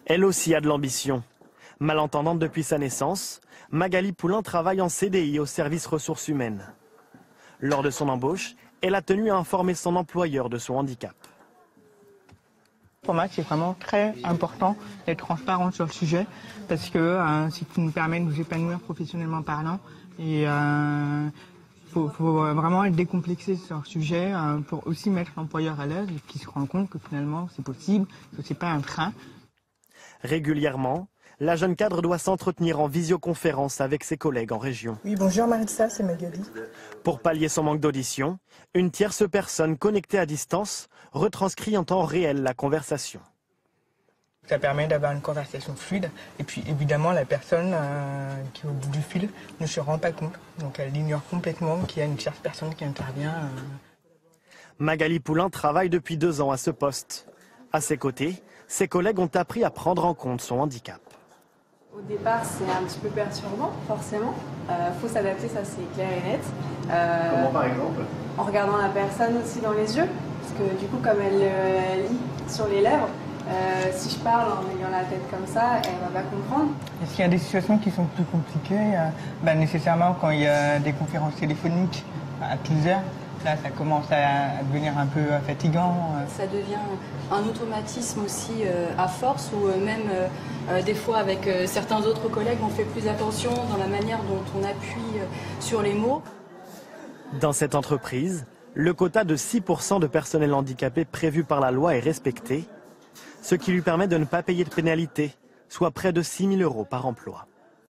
Elle aussi a de l'ambition. Malentendante depuis sa naissance, Magali Poulain travaille en CDI au service ressources humaines. Lors de son embauche, elle a tenu à informer son employeur de son handicap. Pour moi, c'est vraiment très important d'être transparent sur le sujet parce que c'est ce qui nous permet de nous épanouir professionnellement parlant. Et faut vraiment être décomplexé sur le sujet pour aussi mettre l'employeur à l'aise et qu'il se rende compte que finalement c'est possible, que c'est pas un train. Régulièrement, la jeune cadre doit s'entretenir en visioconférence avec ses collègues en région. Oui, bonjour Maritza, c'est Magali. Pour pallier son manque d'audition, une tierce personne connectée à distance retranscrit en temps réel la conversation. Ça permet d'avoir une conversation fluide et puis évidemment la personne qui est au bout du fil ne se rend pas compte. Donc elle ignore complètement qu'il y a une tierce personne qui intervient. Magali Poulain travaille depuis 2 ans à ce poste. À ses côtés, ses collègues ont appris à prendre en compte son handicap. Au départ, c'est un petit peu perturbant, forcément. Faut s'adapter, ça c'est clair et net. Comment par exemple? En regardant la personne aussi dans les yeux, parce que du coup, comme elle lit sur les lèvres, si je parle en ayant la tête comme ça, elle va pas comprendre. Est-ce qu'il y a des situations qui sont plus compliquées nécessairement quand il y a des conférences téléphoniques à plusieurs. Là, ça commence à devenir un peu fatigant. Ça devient un automatisme aussi à force ou même des fois avec certains autres collègues, on fait plus attention dans la manière dont on appuie sur les mots. Dans cette entreprise, le quota de 6% de personnel handicapé prévu par la loi est respecté, ce qui lui permet de ne pas payer de pénalité, soit près de 6 000 € par emploi.